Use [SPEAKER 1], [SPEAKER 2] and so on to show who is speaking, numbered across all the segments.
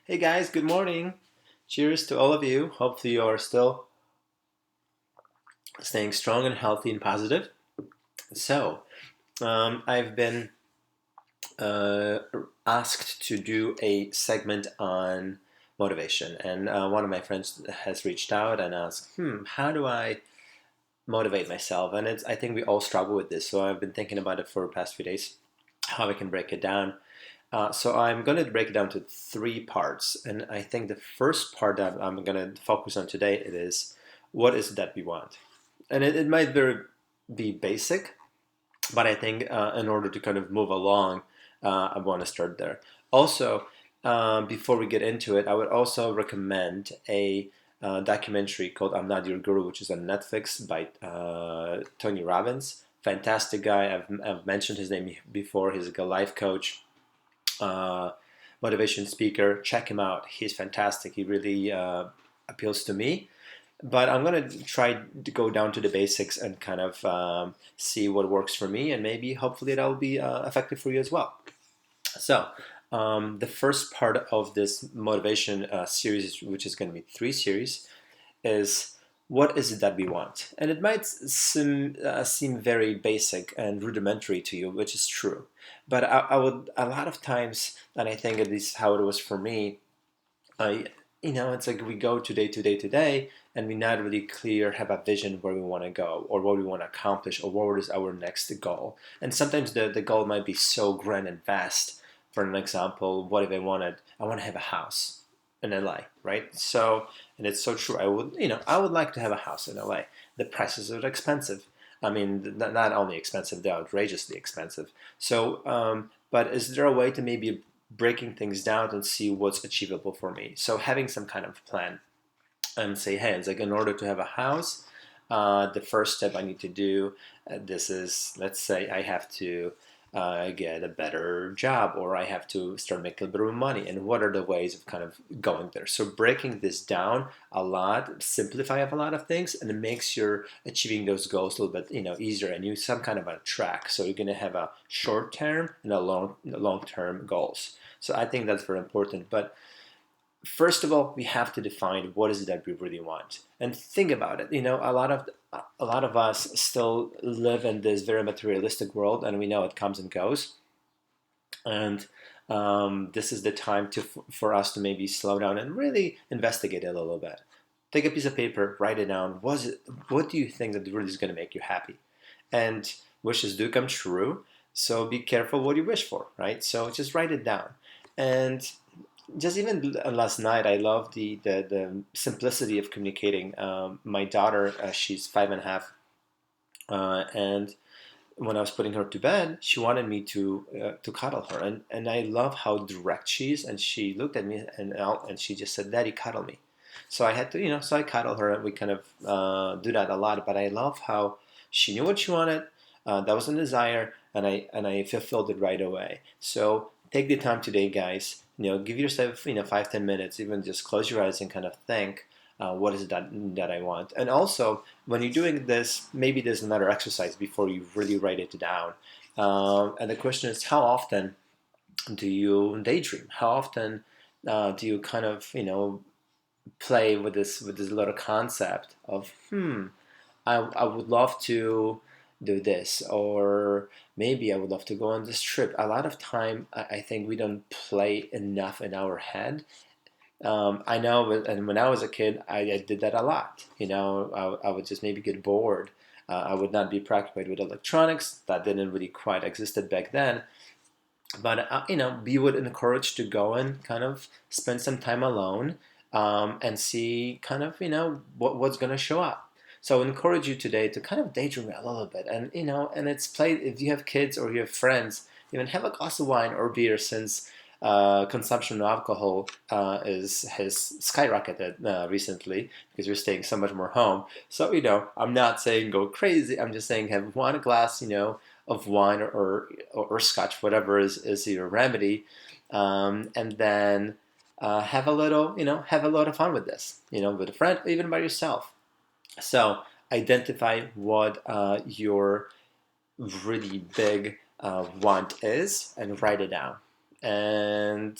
[SPEAKER 1] Hey guys, good morning. Cheers to all of you. Hopefully, you are still staying strong and healthy and positive. So, I've been uh, asked to do a segment on motivation, and one of my friends has reached out and asked, how do I motivate myself? And I think we all struggle with this. So, I've been thinking about it for the past few days, how I can break it down. So I'm going to break it down to three parts, and I think the first part that I'm going to focus on today it is what is it that we want, and it might be basic, but I think in order to kind of move along, I want to start there. Also, before we get into it, I would also recommend a documentary called "I'm Not Your Guru," which is on Netflix by Tony Robbins. Fantastic guy. I've mentioned his name before. He's a life coach, uh, motivation speaker. Check him out. He's fantastic. He really appeals to me. But I'm going to try to go down to the basics and kind of see what works for me, and maybe hopefully that will be effective for you as well. So, the first part of this motivation series, which is going to be three series, is what is it that we want? And it might seem very basic and rudimentary to you, which is true. But I would, a lot of times, and I think at least how it was for me, I, it's like we go today, and we're not really clear, have a vision where we want to go, or what we want to accomplish, or what is our next goal. And sometimes the goal might be so grand and vast. For an example, what if I want to have a house in LA, right? So, and it's so true. I would like to have a house in LA. The prices are expensive. I mean, not only expensive, they're outrageously expensive. So, but is there a way to maybe breaking things down and see what's achievable for me? So having some kind of plan and say, hey, it's like in order to have a house, the first step I need to do, this is, let's say I have to get a better job, or I have to start making a bit of money, and what are the ways of kind of going there. So breaking this down a lot, simplify a lot of things, and it makes your achieving those goals a little bit easier, and you some kind of a track. So you're going to have a short term and a long term goals. So I think that's very important. But first of all, we have to define what is it that we really want, and think about it. A lot of us still live in this very materialistic world, and we know it comes and goes. And this is the time for us to maybe slow down and really investigate it a little bit. Take a piece of paper, write it down. What do you think that really is going to make you happy? And wishes do come true, so be careful what you wish for, right? So just write it down. And just even last night, I love the simplicity of communicating. My daughter, she's 5.5, and when I was putting her to bed, she wanted me to cuddle her, and I love how direct she is. And she looked at me and she just said, "Daddy, cuddle me." So I had to, so I cuddle her, and we kind of do that a lot. But I love how she knew what she wanted. That was a desire, and I fulfilled it right away. So take the time today, guys. Give yourself 5-10 minutes, even just close your eyes and kind of think, what is it that I want. And also, when you're doing this, maybe there's another exercise before you really write it down. And the question is, how often do you daydream? How often do you kind of play with this little concept of I would love to do this, or maybe I would love to go on this trip. A lot of time, I think we don't play enough in our head. I know, and when I was a kid, I did that a lot. I would just maybe get bored. I would not be preoccupied with electronics. That didn't really quite existed back then. But we would encourage to go and kind of spend some time alone, and see kind of what's going to show up. So I encourage you today to kind of daydream a little bit, and and it's play if you have kids or you have friends, even have a glass of wine or beer, since consumption of alcohol has skyrocketed recently because we're staying so much more home. So I'm not saying go crazy. I'm just saying have one glass, of wine or scotch, whatever is your remedy, and then have a lot of fun with this, with a friend, even by yourself. So identify what your really big want is and write it down. And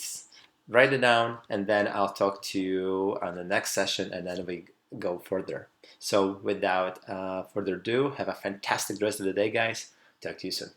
[SPEAKER 1] write it down, and then I'll talk to you on the next session, and then we go further. So without further ado, have a fantastic rest of the day, guys. Talk to you soon.